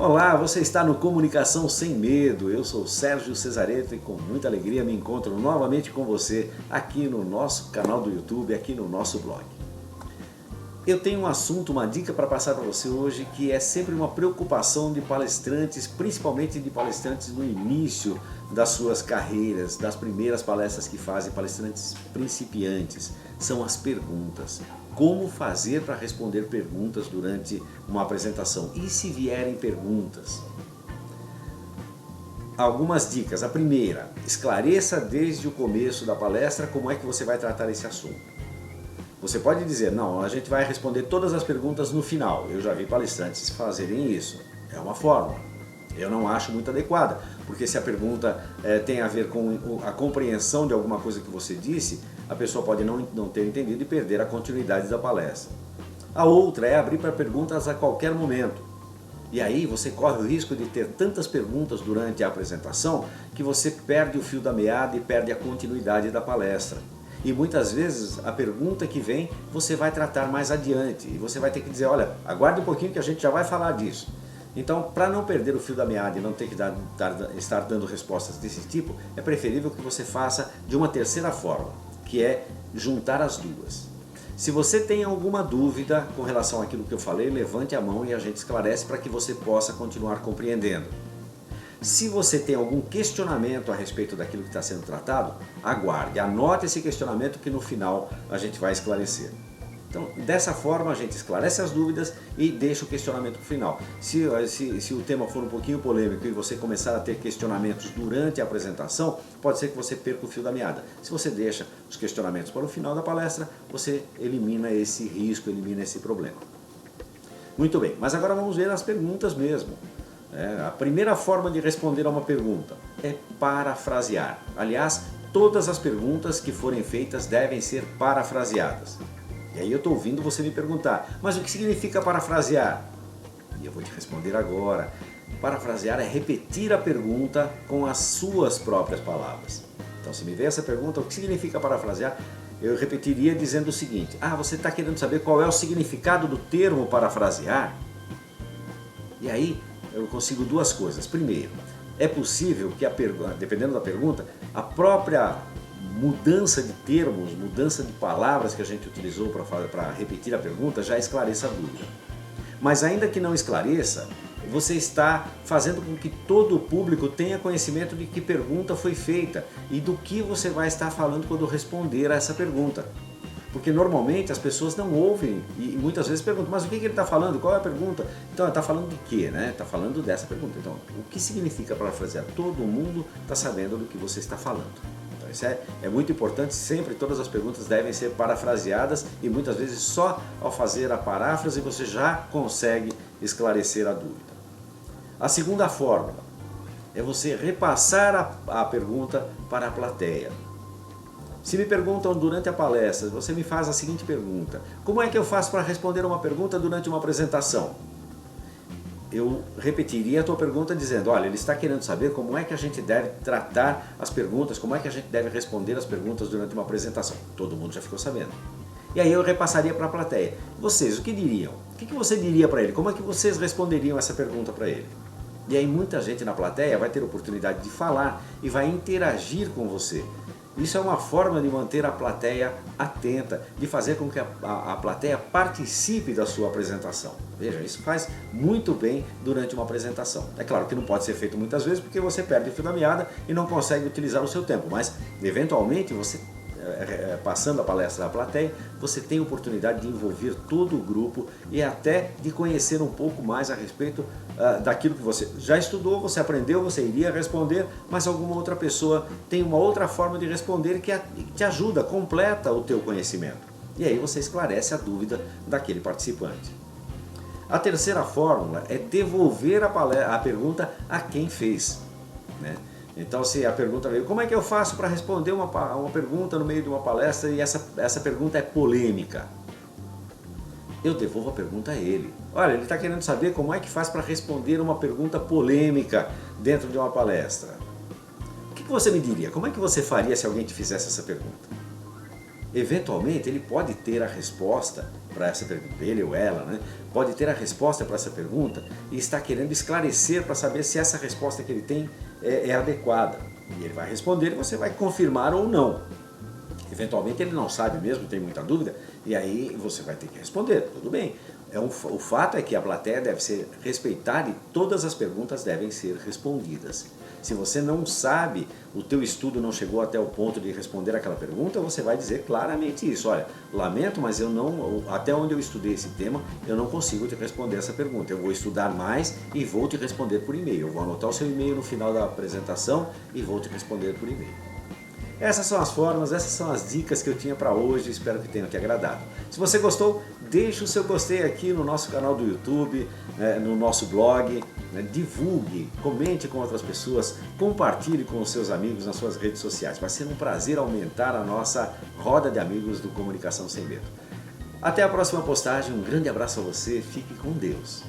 Olá, você está no Comunicação Sem Medo. Eu sou Sérgio Cesareto e com muita alegria me encontro novamente com você aqui no nosso canal do YouTube, aqui no nosso blog. Eu tenho um assunto, uma dica para passar para você hoje que é sempre uma preocupação de palestrantes, principalmente de palestrantes no início das suas carreiras, das primeiras palestras que fazem, palestrantes principiantes, são as perguntas. Como fazer para responder perguntas durante uma apresentação? E se vierem perguntas? Algumas dicas. A primeira, esclareça desde o começo da palestra como é que você vai tratar esse assunto. Você pode dizer, não, a gente vai responder todas as perguntas no final. Eu já vi palestrantes fazerem isso. É uma forma. Eu não acho muito adequada, porque se a pergunta tem a ver com a compreensão de alguma coisa que você disse, a pessoa pode não ter entendido e perder a continuidade da palestra. A outra é abrir para perguntas a qualquer momento. E aí você corre o risco de ter tantas perguntas durante a apresentação que você perde o fio da meada e perde a continuidade da palestra. E muitas vezes a pergunta que vem você vai tratar mais adiante e você vai ter que dizer, olha, aguarde um pouquinho que a gente já vai falar disso. Então, para não perder o fio da meada e não ter que estar dando respostas desse tipo, é preferível que você faça de uma terceira forma, que é juntar as duas. Se você tem alguma dúvida com relação àquilo que eu falei, levante a mão e a gente esclarece para que você possa continuar compreendendo. Se você tem algum questionamento a respeito daquilo que está sendo tratado, aguarde, anote esse questionamento que no final a gente vai esclarecer. Então, dessa forma a gente esclarece as dúvidas e deixa o questionamento para o final. Se o tema for um pouquinho polêmico e você começar a ter questionamentos durante a apresentação, pode ser que você perca o fio da meada. Se você deixa os questionamentos para o final da palestra, você elimina esse risco, elimina esse problema. Muito bem, mas agora vamos ver as perguntas mesmo. A primeira forma de responder a uma pergunta é parafrasear. Aliás, todas as perguntas que forem feitas devem ser parafraseadas. E aí eu estou ouvindo você me perguntar, mas o que significa parafrasear? E eu vou te responder agora. Parafrasear é repetir a pergunta com as suas próprias palavras. Então, se me vem essa pergunta, o que significa parafrasear? Eu repetiria dizendo o seguinte, você está querendo saber qual é o significado do termo parafrasear? E aí eu consigo duas coisas. Primeiro, é possível que, dependendo da pergunta, a própria mudança de termos, mudança de palavras que a gente utilizou para repetir a pergunta já esclareça a dúvida. Mas ainda que não esclareça, você está fazendo com que todo o público tenha conhecimento de que pergunta foi feita e do que você vai estar falando quando responder a essa pergunta. Porque normalmente as pessoas não ouvem e muitas vezes perguntam, mas o que ele está falando? Qual é a pergunta? Então, ele está falando de quê? Está falando dessa pergunta. Então, o que significa parafrasear? Todo mundo está sabendo do que você está falando. Então, isso é muito importante, sempre todas as perguntas devem ser parafraseadas e muitas vezes só ao fazer a paráfrase você já consegue esclarecer a dúvida. A segunda fórmula é você repassar a pergunta para a plateia. Se me perguntam durante a palestra, você me faz a seguinte pergunta, como é que eu faço para responder uma pergunta durante uma apresentação? Eu repetiria a tua pergunta dizendo, olha, ele está querendo saber como é que a gente deve tratar as perguntas, como é que a gente deve responder as perguntas durante uma apresentação. Todo mundo já ficou sabendo. E aí eu repassaria para a plateia. Vocês, o que diriam? O que você diria para ele? Como é que vocês responderiam essa pergunta para ele? E aí muita gente na plateia vai ter oportunidade de falar e vai interagir com você. Isso é uma forma de manter a plateia atenta, de fazer com que a plateia participe da sua apresentação. Veja, isso faz muito bem durante uma apresentação. É claro que não pode ser feito muitas vezes porque você perde o fio da meada e não consegue utilizar o seu tempo, mas eventualmente você, passando a palestra à plateia, você tem a oportunidade de envolver todo o grupo e até de conhecer um pouco mais a respeito daquilo que você já estudou, você aprendeu, você iria responder, mas alguma outra pessoa tem uma outra forma de responder que te ajuda, completa o teu conhecimento. E aí você esclarece a dúvida daquele participante. A terceira fórmula é devolver a pergunta a quem fez, né? Então, se a pergunta veio, como é que eu faço para responder uma pergunta no meio de uma palestra e essa pergunta é polêmica? Eu devolvo a pergunta a ele. Olha, ele está querendo saber como é que faz para responder uma pergunta polêmica dentro de uma palestra. O que você me diria? Como é que você faria se alguém te fizesse essa pergunta? Eventualmente ele pode ter a resposta para essa pergunta, ele ou ela, né? Pode ter a resposta para essa pergunta e está querendo esclarecer para saber se essa resposta que ele tem é adequada. E ele vai responder e você vai confirmar ou não. Eventualmente ele não sabe mesmo, tem muita dúvida, e aí você vai ter que responder, tudo bem. O fato é que a plateia deve ser respeitada e todas as perguntas devem ser respondidas. Se você não sabe, o teu estudo não chegou até o ponto de responder aquela pergunta, você vai dizer claramente isso. Olha, lamento, mas eu não, até onde eu estudei esse tema, eu não consigo te responder essa pergunta. Eu vou estudar mais e vou te responder por e-mail. Eu vou anotar o seu e-mail no final da apresentação e vou te responder por e-mail. Essas são as formas, essas são as dicas que eu tinha para hoje, espero que tenham te agradado. Se você gostou, deixe o seu gostei aqui no nosso canal do YouTube, no nosso blog, divulgue, comente com outras pessoas, compartilhe com os seus amigos nas suas redes sociais. Vai ser um prazer aumentar a nossa roda de amigos do Comunicação Sem Medo. Até a próxima postagem, um grande abraço a você, fique com Deus.